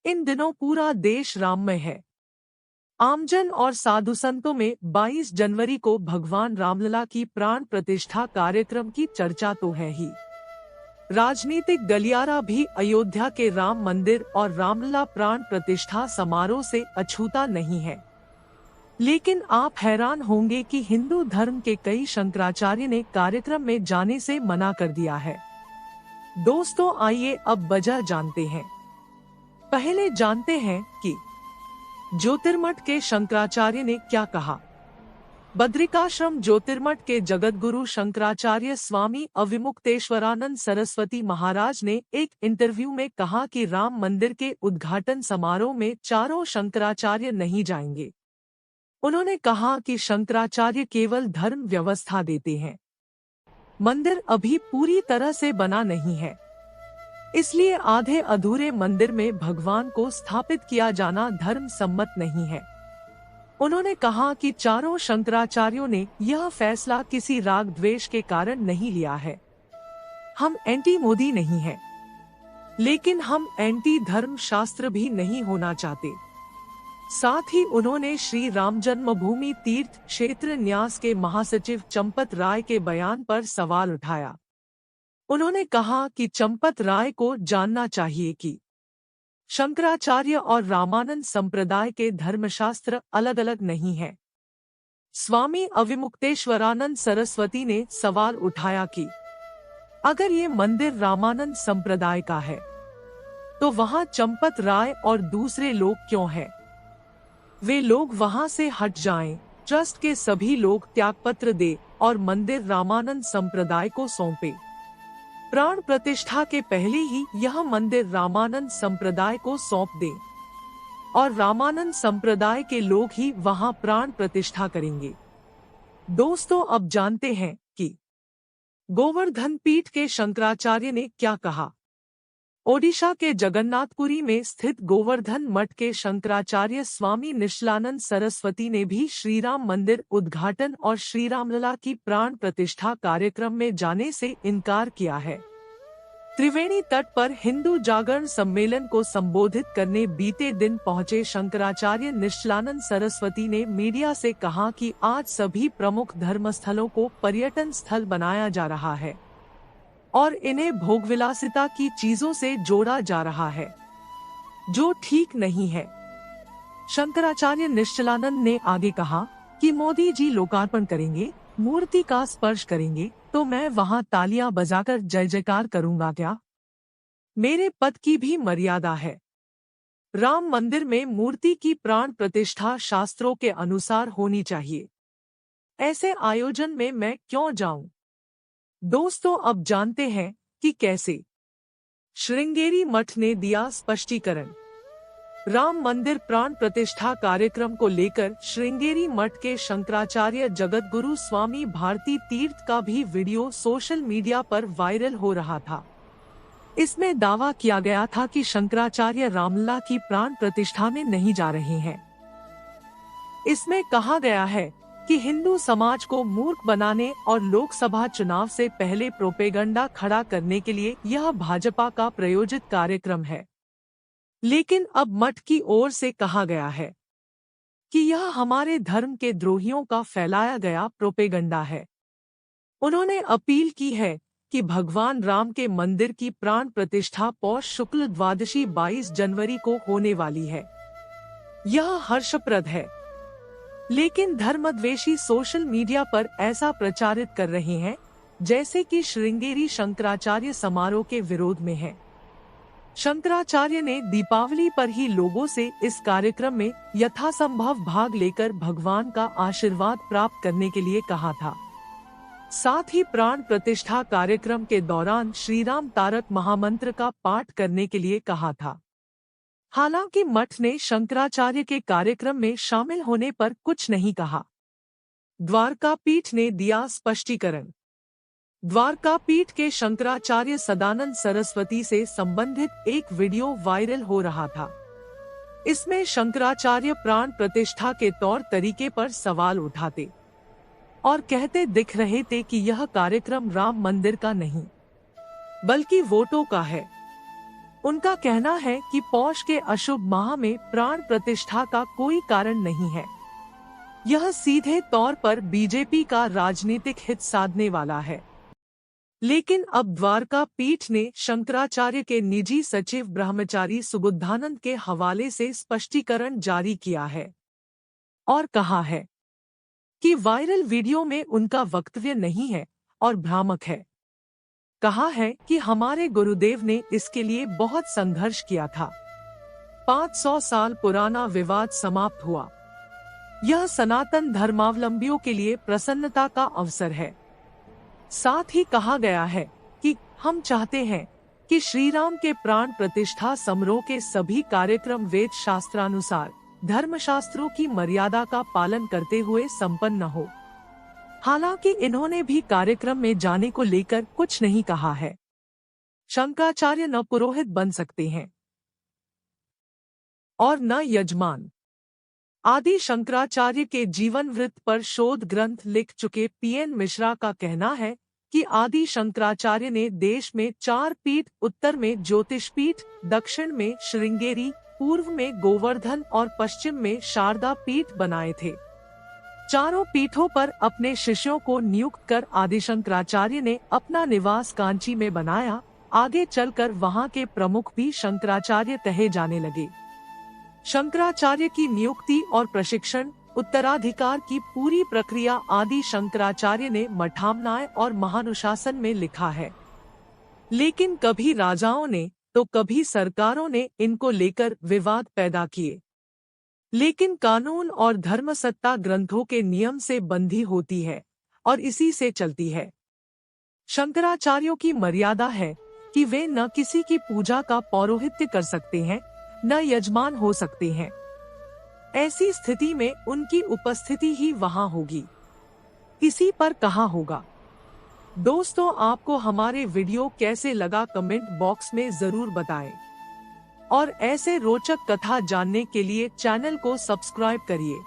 इन दिनों पूरा देश राममय है। आमजन और साधु संतों में 22 जनवरी को भगवान रामलला की प्राण प्रतिष्ठा कार्यक्रम की चर्चा तो है ही। राजनीतिक गलियारा भी अयोध्या के राम मंदिर और रामलला प्राण प्रतिष्ठा समारोह से अछूता नहीं है। लेकिन आप हैरान होंगे कि हिंदू धर्म के कई शंकराचार्य ने कार्यक्रम में जाने से मना कर दिया है। दोस्तों, आइए अब वजह जानते हैं। पहले जानते हैं कि ज्योतिर्मठ के शंकराचार्य ने क्या कहा। बद्रिकाश्रम ज्योतिर्मठ के जगतगुरु शंकराचार्य स्वामी अविमुक्तेश्वरानंद सरस्वती महाराज ने एक इंटरव्यू में कहा कि राम मंदिर के उद्घाटन समारोह में चारों शंकराचार्य नहीं जाएंगे। उन्होंने कहा कि शंकराचार्य केवल धर्म व्यवस्था देते हैं। मंदिर अभी पूरी तरह से बना नहीं है, इसलिए आधे अधूरे मंदिर में भगवान को स्थापित किया जाना धर्म सम्मत नहीं है। उन्होंने कहा कि चारों शंकराचार्यों ने यह फैसला किसी राग द्वेष के कारण नहीं लिया है। हम एंटी मोदी नहीं हैं, लेकिन हम एंटी धर्म शास्त्र भी नहीं होना चाहते। साथ ही उन्होंने श्री राम जन्मभूमि तीर्थ क्षेत्र न्यास के महासचिव चंपत राय के बयान पर सवाल उठाया। उन्होंने कहा कि चंपत राय को जानना चाहिए कि शंकराचार्य और रामानंद संप्रदाय के धर्मशास्त्र अलग अलग नहीं हैं। स्वामी अविमुक्तेश्वरानंद सरस्वती ने सवाल उठाया कि अगर ये मंदिर रामानंद संप्रदाय का है, तो वहां चंपत राय और दूसरे लोग क्यों हैं? वे लोग वहां से हट जाएं, ट्रस्ट के सभी लोग त्यागपत्र दे और मंदिर रामानंद संप्रदाय को सौंपे। प्राण प्रतिष्ठा के पहले ही यह मंदिर रामानंद संप्रदाय को सौंप दें और रामानंद संप्रदाय के लोग ही वहां प्राण प्रतिष्ठा करेंगे। दोस्तों, अब जानते हैं कि गोवर्धन पीठ के शंकराचार्य ने क्या कहा। ओडिशा के जगन्नाथपुरी में स्थित गोवर्धन मठ के शंकराचार्य स्वामी निश्चलानंद सरस्वती ने भी श्रीराम मंदिर उद्घाटन और श्रीरामलला की प्राण प्रतिष्ठा कार्यक्रम में जाने से इनकार किया है। त्रिवेणी तट पर हिंदू जागरण सम्मेलन को संबोधित करने बीते दिन पहुंचे शंकराचार्य निश्चलानंद सरस्वती ने मीडिया से कहा कि आज सभी प्रमुख धर्मस्थलों को पर्यटन स्थल बनाया जा रहा है और इन्हें भोगविलासिता की चीजों से जोड़ा जा रहा है, जो ठीक नहीं है। शंकराचार्य निश्चलानंद ने आगे कहा कि मोदी जी लोकार्पण करेंगे, मूर्ति का स्पर्श करेंगे, तो मैं वहां तालियां बजाकर जय जयकार करूंगा क्या? मेरे पद की भी मर्यादा है। राम मंदिर में मूर्ति की प्राण प्रतिष्ठा शास्त्रों के अनुसार होनी चाहिए। ऐसे आयोजन में मैं क्यों जाऊं? दोस्तों, अब जानते हैं कि कैसे श्रृंगेरी मठ ने दिया स्पष्टीकरण। राम मंदिर प्राण प्रतिष्ठा कार्यक्रम को लेकर श्रृंगेरी मठ के शंकराचार्य जगतगुरु स्वामी भारती तीर्थ का भी वीडियो सोशल मीडिया पर वायरल हो रहा था। इसमें दावा किया गया था कि शंकराचार्य रामलला की प्राण प्रतिष्ठा में नहीं जा रहे हैं। इसमें कहा गया है कि हिंदू समाज को मूर्ख बनाने और लोकसभा चुनाव से पहले प्रोपेगंडा खड़ा करने के लिए यह भाजपा का प्रायोजित कार्यक्रम है। लेकिन अब मठ की ओर से कहा गया है कि यह हमारे धर्म के द्रोहियों का फैलाया गया प्रोपेगंडा है। उन्होंने अपील की है कि भगवान राम के मंदिर की प्राण प्रतिष्ठा पौष शुक्ल द्वादशी 22 जनवरी को होने वाली है। यह हर्षप्रद है, लेकिन धर्मद्वेषी सोशल मीडिया पर ऐसा प्रचारित कर रहे हैं जैसे कि श्रृंगेरी शंकराचार्य समारोह के विरोध में है। शंकराचार्य ने दीपावली पर ही लोगों से इस कार्यक्रम में यथासंभव भाग लेकर भगवान का आशीर्वाद प्राप्त करने के लिए कहा था। साथ ही प्राण प्रतिष्ठा कार्यक्रम के दौरान श्रीराम तारक महामंत्र का पाठ करने के लिए कहा था। हालांकि मठ ने शंकराचार्य के कार्यक्रम में शामिल होने पर कुछ नहीं कहा। द्वारका पीठ ने दिया स्पष्टीकरण। द्वारका पीठ के शंकराचार्य सदानंद सरस्वती से संबंधित एक वीडियो वायरल हो रहा था। इसमें शंकराचार्य प्राण प्रतिष्ठा के तौर तरीके पर सवाल उठाते और कहते दिख रहे थे कि यह कार्यक्रम राम मंदिर का नहीं, बल्कि वोटों का है। उनका कहना है कि पौष के अशुभ माह में प्राण प्रतिष्ठा का कोई कारण नहीं है। यह सीधे तौर पर बीजेपी का राजनीतिक हित साधने वाला है। लेकिन अब द्वारका पीठ ने शंकराचार्य के निजी सचिव ब्रह्मचारी सुबुद्धानंद के हवाले से स्पष्टीकरण जारी किया है और कहा है कि वायरल वीडियो में उनका वक्तव्य नहीं है और भ्रामक है। कहा है कि हमारे गुरुदेव ने इसके लिए बहुत संघर्ष किया था। 500 साल पुराना विवाद समाप्त हुआ। यह सनातन धर्मावलंबियों के लिए प्रसन्नता का अवसर है। साथ ही कहा गया है कि हम चाहते हैं कि श्री राम के प्राण प्रतिष्ठा समारोह के सभी कार्यक्रम वेद शास्त्रानुसार धर्मशास्त्रों की मर्यादा का पालन करते हुए संपन्न हो। हालांकि इन्होंने भी कार्यक्रम में जाने को लेकर कुछ नहीं कहा है। शंकराचार्य न पुरोहित बन सकते हैं और न यजमान। आदि शंकराचार्य के जीवन वृत्त पर शोध ग्रंथ लिख चुके पीएन मिश्रा का कहना है कि आदि शंकराचार्य ने देश में 4 पीठ, उत्तर में ज्योतिष पीठ, दक्षिण में श्रृंगेरी, पूर्व में गोवर्धन और पश्चिम में शारदा पीठ बनाए थे। चारों पीठों पर अपने शिष्यों को नियुक्त कर आदि शंकराचार्य ने अपना निवास कांची में बनाया। आगे चलकर वहां के प्रमुख भी शंकराचार्य कहे जाने लगे। शंकराचार्य की नियुक्ति और प्रशिक्षण, उत्तराधिकार की पूरी प्रक्रिया आदि शंकराचार्य ने मठामनाय और महानुशासन में लिखा है। लेकिन कभी राजाओं ने तो कभी सरकारों ने इनको लेकर विवाद पैदा किए। लेकिन कानून और धर्मसत्ता ग्रंथों के नियम से बंधी होती है और इसी से चलती है। शंकराचार्यों की मर्यादा है कि वे न किसी की पूजा का पौरोहित्य कर सकते हैं, न यजमान हो सकते हैं। ऐसी स्थिति में उनकी उपस्थिति ही वहां होगी। इसी पर कहा होगा। दोस्तों, आपको हमारे वीडियो कैसे लगा कमेंट बॉक्स में जरूर बताएं और ऐसे रोचक कथा जानने के लिए चैनल को सब्सक्राइब करिए।